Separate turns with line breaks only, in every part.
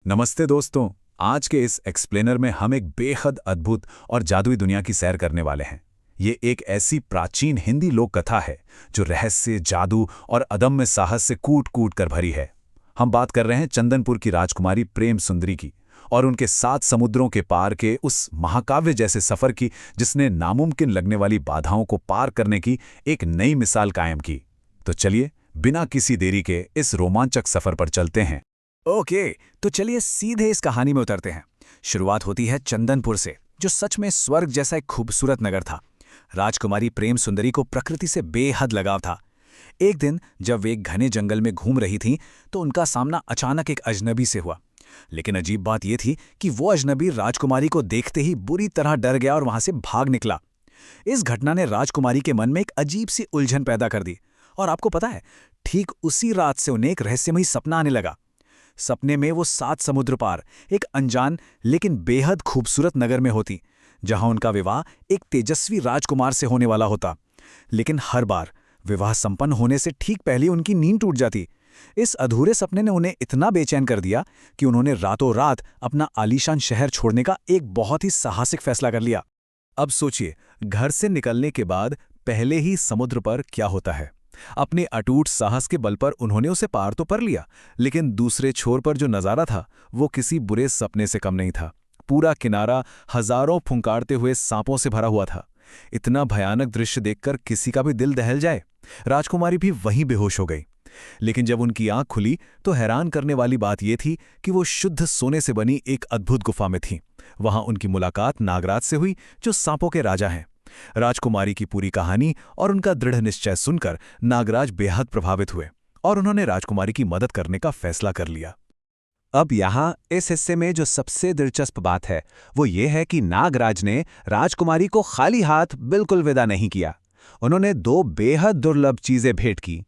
नमस्ते दोस्तों। आज के इस एक्सप्लेनर में हम एक बेहद अद्भुत और जादुई दुनिया की सैर करने वाले हैं। ये एक ऐसी प्राचीन हिंदी लोक कथा है जो रहस्य, जादू और अदम्य साहस से कूट कूट कर भरी है। हम बात कर रहे हैं चंदनपुर की राजकुमारी प्रेम सुंदरी की और उनके 7 समुद्रों के पार के उस महाकाव्य जैसे सफर की, जिसने नामुमकिन लगने वाली बाधाओं को पार करने की एक नई मिसाल कायम की। तो चलिए, बिना किसी देरी के इस रोमांचक सफर पर चलते हैं।
ओके, तो चलिए सीधे इस कहानी में उतरते हैं। शुरुआत होती है चंदनपुर से, जो सच में स्वर्ग जैसा एक खूबसूरत नगर था। राजकुमारी प्रेम सुंदरी को प्रकृति से बेहद लगाव था। एक दिन जब वे एक घने जंगल में घूम रही थीं, तो उनका सामना अचानक एक अजनबी से हुआ। लेकिन अजीब बात यह थी कि वो अजनबी राजकुमारी को देखते ही बुरी तरह डर गया और वहां से भाग निकला। इस घटना ने राजकुमारी के मन में एक अजीब सी उलझन पैदा कर दी। और आपको पता है, ठीक उसी रात से उन्हें एक रहस्यमयी सपना आने लगा। सपने में वो 7 समुद्र पार एक अनजान लेकिन बेहद खूबसूरत नगर में होती, जहां उनका विवाह एक तेजस्वी राजकुमार से होने वाला होता। लेकिन हर बार विवाह संपन्न होने से ठीक पहले उनकी नींद टूट जाती। इस अधूरे सपने ने उन्हें इतना बेचैन कर दिया कि उन्होंने रातों रात अपना आलीशान शहर छोड़ने का एक बहुत ही साहसिक फैसला कर लिया।
अब सोचिए, घर से निकलने के बाद पहले ही समुद्र पर क्या होता है। अपने अटूट साहस के बल पर उन्होंने उसे पार तो कर लिया, लेकिन दूसरे छोर पर जो नज़ारा था वो किसी बुरे सपने से कम नहीं था। पूरा किनारा हजारों फुंकारते हुए सांपों से भरा हुआ था। इतना भयानक दृश्य देखकर किसी का भी दिल दहल जाए। राजकुमारी भी वहीं बेहोश हो गई। लेकिन जब उनकी आंख खुली तो हैरान करने वाली बात यह थी कि वो शुद्ध सोने से बनी एक अद्भुत गुफा में थी। वहां उनकी मुलाकात नागराज से हुई, जो सांपों के राजा हैं। राजकुमारी की पूरी कहानी और उनका दृढ़ निश्चय सुनकर नागराज बेहद प्रभावित हुए और उन्होंने राजकुमारी की मदद करने का फैसला कर लिया।
अब यहाँ इस हिस्से में जो सबसे दिलचस्प बात है वो ये है कि नागराज ने राजकुमारी को खाली हाथ बिल्कुल विदा नहीं किया। उन्होंने 2 बेहद दुर्लभ चीजें भेंट की।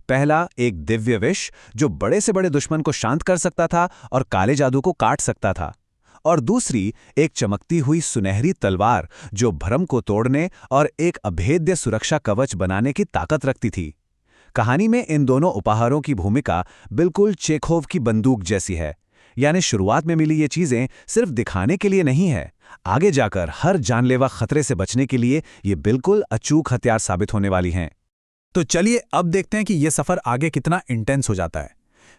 पहला, एक दिव्य विष जो बड़े से बड़े दुश्मन को शांत कर सकता था और काले जादू को काट सकता था। और दूसरी, एक चमकती हुई सुनहरी तलवार जो भ्रम को तोड़ने और एक अभेद्य सुरक्षा कवच बनाने की ताकत रखती थी। कहानी में इन दोनों उपहारों की भूमिका बिल्कुल चेखोव की बंदूक जैसी है। यानी शुरुआत में मिली ये चीजें सिर्फ दिखाने के लिए नहीं है, आगे जाकर हर जानलेवा खतरे से बचने के लिए ये बिल्कुल अचूक हथियार साबित होने वाली हैं।
तो चलिए अब देखते हैं कि यह सफर आगे कितना इंटेंस हो जाता है।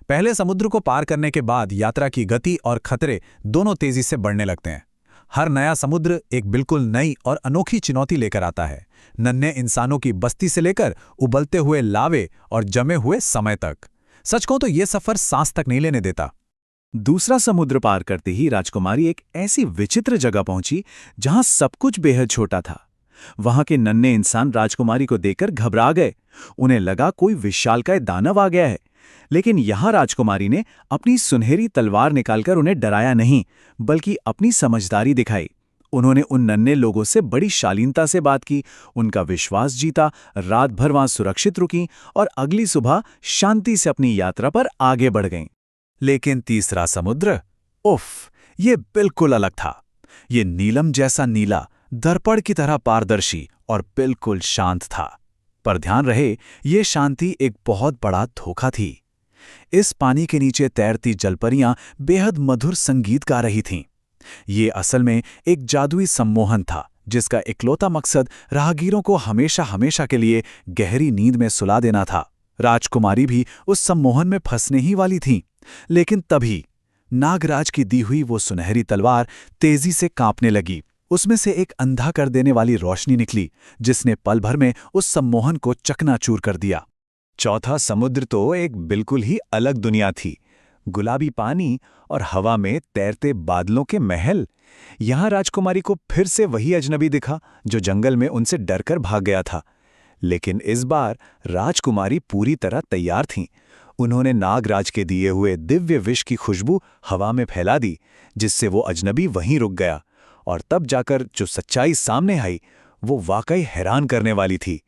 पहले समुद्र को पार करने के बाद यात्रा की गति और खतरे दोनों तेजी से बढ़ने लगते हैं। हर नया समुद्र एक बिल्कुल नई और अनोखी चुनौती लेकर आता है, नन्हे इंसानों की बस्ती से लेकर उबलते हुए लावे और जमे हुए समय तक। सच कहूं तो यह सफर सांस तक नहीं लेने देता।
दूसरा समुद्र पार करते ही राजकुमारी एक ऐसी विचित्र जगह पहुंची जहां सब कुछ बेहद छोटा था। वहां के नन्हे इंसान राजकुमारी को देखकर घबरा गए। उन्हें लगा कोई विशालकाय दानव आ गया है। लेकिन यहां राजकुमारी ने अपनी सुनहरी तलवार निकालकर उन्हें डराया नहीं, बल्कि अपनी समझदारी दिखाई। उन्होंने उन नन्हे लोगों से बड़ी शालीनता से बात की, उनका विश्वास जीता, रात भर वहां सुरक्षित रुकीं और अगली सुबह शांति से अपनी यात्रा पर आगे बढ़ गईं।
लेकिन तीसरा समुद्र, उफ, ये बिल्कुल अलग था। ये नीलम जैसा नीला, दर्पण की तरह पारदर्शी और बिल्कुल शांत था। पर ध्यान रहे, ये शांति एक बहुत बड़ा धोखा थी। इस पानी के नीचे तैरती जलपरियां बेहद मधुर संगीत गा रही थीं। ये असल में एक जादुई सम्मोहन था, जिसका इकलौता मकसद राहगीरों को हमेशा हमेशा के लिए गहरी नींद में सुला देना था। राजकुमारी भी उस सम्मोहन में फंसने ही वाली थी। लेकिन तभी नागराज की दी हुई वो सुनहरी तलवार तेजी से कांपने लगी। उसमें से एक अंधा कर देने वाली रोशनी निकली, जिसने पल भर में उस सम्मोहन को चकनाचूर कर दिया।
चौथा समुद्र तो एक बिल्कुल ही अलग दुनिया थी। गुलाबी पानी और हवा में तैरते बादलों के महल। यहां राजकुमारी को फिर से वही अजनबी दिखा जो जंगल में उनसे डरकर भाग गया था। लेकिन इस बार राजकुमारी पूरी तरह तैयार थीं। उन्होंने नागराज के दिए हुए दिव्य विष की खुशबू हवा में फैला दी, जिससे वो अजनबी वहीं रुक गया। और तब जाकर जो सच्चाई सामने आई वो वाकई हैरान करने वाली थी।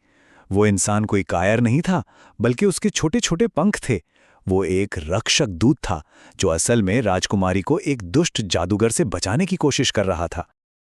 वो इंसान कोई कायर नहीं था, बल्कि उसके छोटे छोटे पंख थे। वो एक रक्षक दूत था जो असल में राजकुमारी को एक दुष्ट जादूगर से बचाने की कोशिश कर रहा था।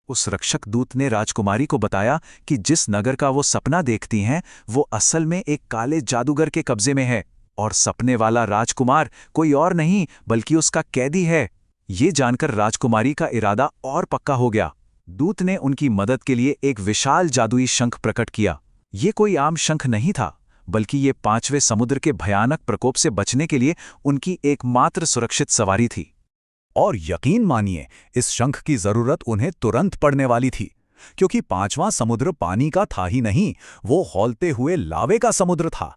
उस रक्षक दूत ने राजकुमारी को बताया कि जिस नगर का वो सपना देखती हैं वो असल में एक काले जादूगर के कब्जे में है, और सपने वाला राजकुमार कोई और नहीं बल्कि उसका कैदी है।
ये जानकर राजकुमारी का इरादा और पक्का हो गया। दूत ने उनकी मदद के लिए एक विशाल जादुई शंख प्रकट किया। ये कोई आम शंख नहीं था, बल्कि ये 5वें समुद्र के भयानक प्रकोप से बचने के लिए उनकी एकमात्र सुरक्षित सवारी थी।
और यकीन मानिए, इस शंख की जरूरत उन्हें तुरंत पड़ने वाली थी, क्योंकि 5वां समुद्र पानी का था ही नहीं, वो खौलते हुए लावे का समुद्र था।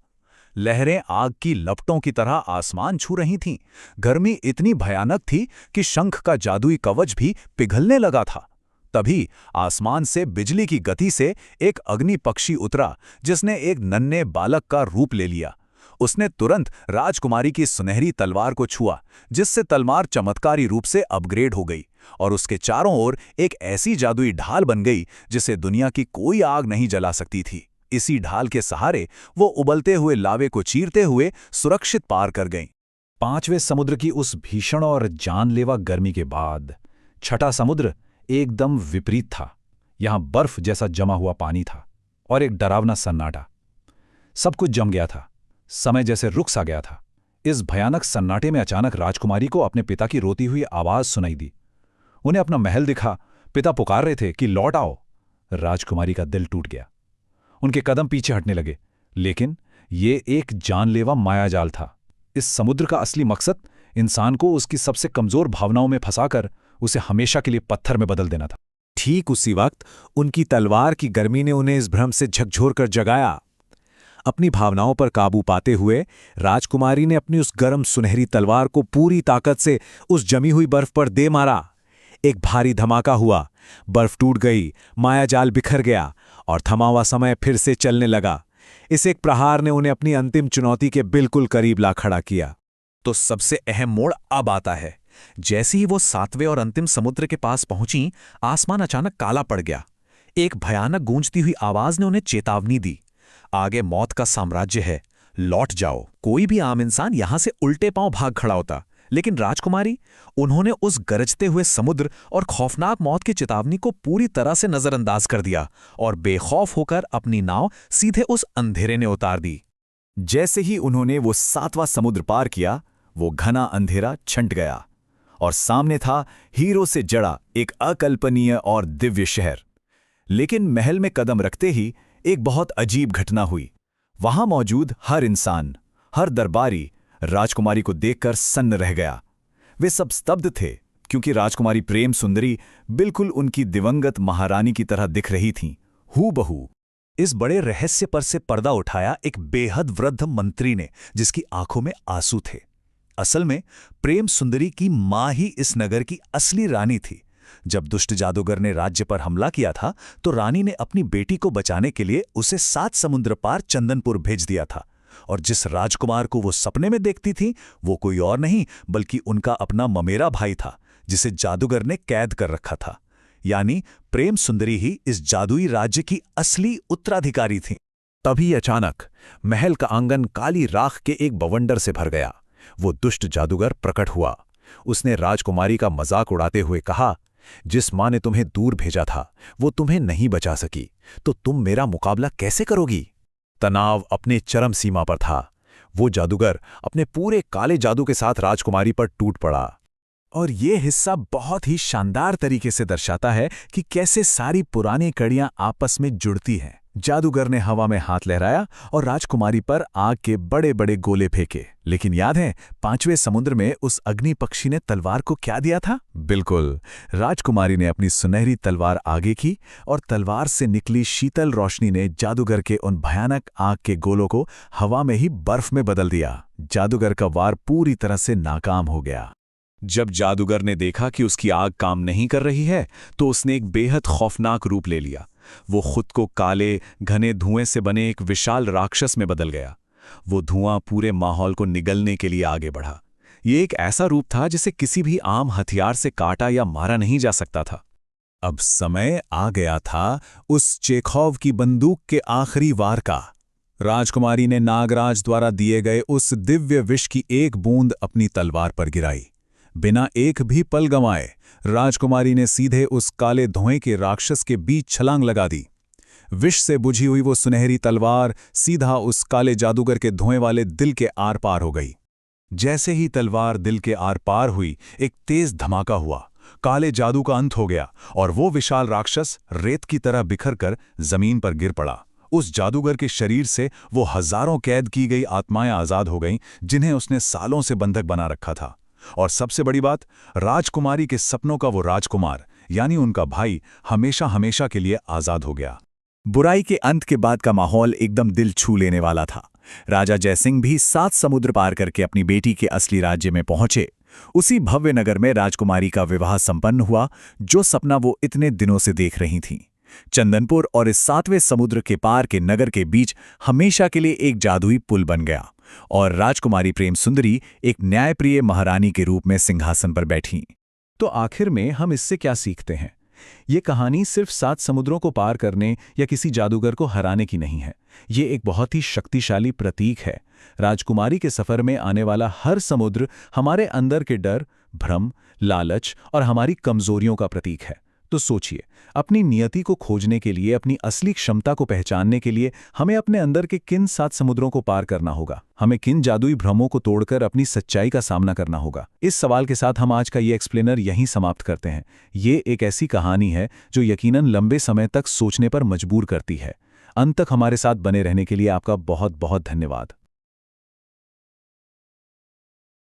लहरें आग की लपटों की तरह आसमान छू रही थीं। गर्मी इतनी भयानक थी कि शंख का जादुई कवच भी पिघलने लगा था। तभी आसमान से बिजली की गति से एक अग्नि पक्षी उतरा, जिसने एक नन्हे बालक का रूप ले लिया। उसने तुरंत राजकुमारी की सुनहरी तलवार को छुआ, जिससे तलवार चमत्कारी रूप से अपग्रेड हो गई और उसके चारों ओर एक ऐसी जादुई ढाल बन गई जिसे दुनिया की कोई आग नहीं जला सकती थी। इसी ढाल के सहारे वो उबलते हुए लावे को चीरते हुए सुरक्षित पार कर गईं।
5वें समुद्र की उस भीषण और जानलेवा गर्मी के बाद 6ठा समुद्र एकदम विपरीत था। यहां बर्फ जैसा जमा हुआ पानी था और एक डरावना सन्नाटा। सब कुछ जम गया था, समय जैसे रुक सा गया था। इस भयानक सन्नाटे में अचानक राजकुमारी को अपने पिता की रोती हुई आवाज सुनाई दी। उन्हें अपना महल दिखा। पिता पुकार रहे थे कि लौट आओ। राजकुमारी का दिल टूट गया। उनके कदम पीछे हटने लगे, लेकिन ये एक जानलेवा मायाजाल था। इस समुद्र का असली मकसद इंसान को उसकी सबसे कमजोर भावनाओं में फंसाकर उसे हमेशा के लिए पत्थर में बदल देना था।
ठीक उसी वक्त उनकी तलवार की गर्मी ने उन्हें इस भ्रम से झकझोर कर जगाया। अपनी भावनाओं पर काबू पाते हुए राजकुमारी ने अपनी उस गर्म सुनहरी तलवार को पूरी ताकत से उस जमी हुई बर्फ पर दे मारा। एक भारी धमाका हुआ, बर्फ टूट गई, मायाजाल बिखर गया और थमा हुआ समय फिर से चलने लगा। इस एक प्रहार ने उन्हें अपनी अंतिम चुनौती के बिल्कुल करीब ला खड़ा किया।
तो सबसे अहम मोड़ अब आता है। जैसे ही वो 7वें और अंतिम समुद्र के पास पहुंची, आसमान अचानक काला पड़ गया। एक भयानक गूंजती हुई आवाज ने उन्हें चेतावनी दी, आगे मौत का साम्राज्य है, लौट जाओ। कोई भी आम इंसान यहां से उल्टे पांव भाग खड़ा होता, लेकिन राजकुमारी, उन्होंने उस गरजते हुए समुद्र और खौफनाक मौत की चेतावनी को पूरी तरह से नजरअंदाज कर दिया और बेखौफ होकर अपनी नाव सीधे उस अंधेरे ने उतार दी।
जैसे ही उन्होंने वो 7वां समुद्र पार किया, वो घना अंधेरा छंट गया और सामने था हीरो से जड़ा एक अकल्पनीय और दिव्य शहर। लेकिन महल में कदम रखते ही एक बहुत अजीब घटना हुई। वहां मौजूद हर इंसान, हर दरबारी राजकुमारी को देखकर सन्न रह गया। वे सब स्तब्ध थे, क्योंकि राजकुमारी प्रेम सुंदरी बिल्कुल उनकी दिवंगत महारानी की तरह दिख रही थीं, हूबहू। इस बड़े रहस्य पर से पर्दा उठाया एक बेहद वृद्ध मंत्री ने, जिसकी आंखों में आंसू थे। असल में प्रेम सुंदरी की मां ही इस नगर की असली रानी थी। जब दुष्ट जादूगर ने राज्य पर हमला किया था, तो रानी ने अपनी बेटी को बचाने के लिए उसे 7 समुद्र पार चंदनपुर भेज दिया था। और जिस राजकुमार को वो सपने में देखती थी, वो कोई और नहीं बल्कि उनका अपना ममेरा भाई था, जिसे जादूगर ने कैद कर रखा था। यानी प्रेम सुंदरी ही इस जादुई राज्य की असली उत्तराधिकारी थी।
तभी अचानक महल का आंगन काली राख के एक बवंडर से भर गया। वो दुष्ट जादूगर प्रकट हुआ। उसने राजकुमारी का मजाक उड़ाते हुए कहा, जिस मां ने तुम्हें दूर भेजा था, वो तुम्हें नहीं बचा सकी, तो तुम मेरा मुकाबला कैसे करोगी? तनाव अपने चरम सीमा पर था। वो जादूगर अपने पूरे काले जादू के साथ राजकुमारी पर टूट पड़ा।
और ये हिस्सा बहुत ही शानदार तरीके से दर्शाता है कि कैसे सारी पुरानी कड़ियां आपस में जुड़ती हैं। जादूगर ने हवा में हाथ लहराया और राजकुमारी पर आग के बड़े बड़े गोले फेंके। लेकिन याद है 5वें समुद्र में उस अग्नि पक्षी ने तलवार को क्या दिया था? बिल्कुल, राजकुमारी ने अपनी सुनहरी तलवार आगे की और तलवार से निकली शीतल रोशनी ने जादूगर के उन भयानक आग के गोलों को हवा में ही बर्फ में बदल दिया। जादूगर का वार पूरी तरह से नाकाम हो गया। जब जादूगर ने देखा कि उसकी आग काम नहीं कर रही है, तो उसने एक बेहद खौफनाक रूप ले लिया। वो खुद को काले घने धुएं से बने एक विशाल राक्षस में बदल गया। वो धुआं पूरे माहौल को निगलने के लिए आगे बढ़ा। ये एक ऐसा रूप था जिसे किसी भी आम हथियार से काटा या मारा नहीं जा सकता था। अब समय आ गया था उस चेखोव की बंदूक के आखिरी वार का। राजकुमारी ने नागराज द्वारा दिए गए उस दिव्य विष की एक बूंद अपनी तलवार पर गिराई। बिना एक भी पल गंवाए राजकुमारी ने सीधे उस काले धुएं के राक्षस के बीच छलांग लगा दी। विष से बुझी हुई वो सुनहरी तलवार सीधा उस काले जादूगर के धुएं वाले दिल के आर पार हो गई।
जैसे ही तलवार दिल के आर पार हुई, एक तेज धमाका हुआ। काले जादू का अंत हो गया और वो विशाल राक्षस रेत की तरह बिखर कर जमीन पर गिर पड़ा। उस जादूगर के शरीर से वो हजारों कैद की गई आत्माएं आजाद हो गईं, जिन्हें उसने सालों से बंधक बना रखा था। और सबसे बड़ी बात, राजकुमारी के सपनों का वो राजकुमार यानी उनका भाई हमेशा हमेशा के लिए आजाद हो गया।
बुराई के अंत के बाद का माहौल एकदम दिल छू लेने वाला था। राजा जयसिंह भी 7 समुद्र पार करके अपनी बेटी के असली राज्य में पहुंचे। उसी भव्य नगर में राजकुमारी का विवाह संपन्न हुआ, जो सपना वो इतने दिनों से देख रही थीं। चंदनपुर और इस 7वें समुद्र के पार के नगर के बीच हमेशा के लिए एक जादुई पुल बन गया और राजकुमारी प्रेम सुंदरी एक न्यायप्रिय महारानी के रूप में सिंहासन पर बैठीं। तो आखिर में हम इससे क्या सीखते हैं? ये कहानी सिर्फ 7 समुद्रों को पार करने या किसी जादूगर को हराने की नहीं है। ये एक बहुत ही शक्तिशाली प्रतीक है। राजकुमारी के सफर में आने वाला हर समुद्र हमारे अंदर के डर, भ्रम, लालच और हमारी कमजोरियों का प्रतीक है। तो सोचिए, अपनी नियति को खोजने के लिए, अपनी असली क्षमता को पहचानने के लिए हमें अपने अंदर के किन 7 समुद्रों को पार करना होगा? हमें किन जादुई भ्रमों को तोड़कर अपनी सच्चाई का सामना करना होगा? इस सवाल के साथ हम आज का ये एक्सप्लेनर यहीं समाप्त करते हैं। ये एक ऐसी कहानी है जो यकीनन लंबे समय तक सोचने पर मजबूर करती है। अंत तक हमारे साथ बने रहने के लिए आपका बहुत बहुत धन्यवाद।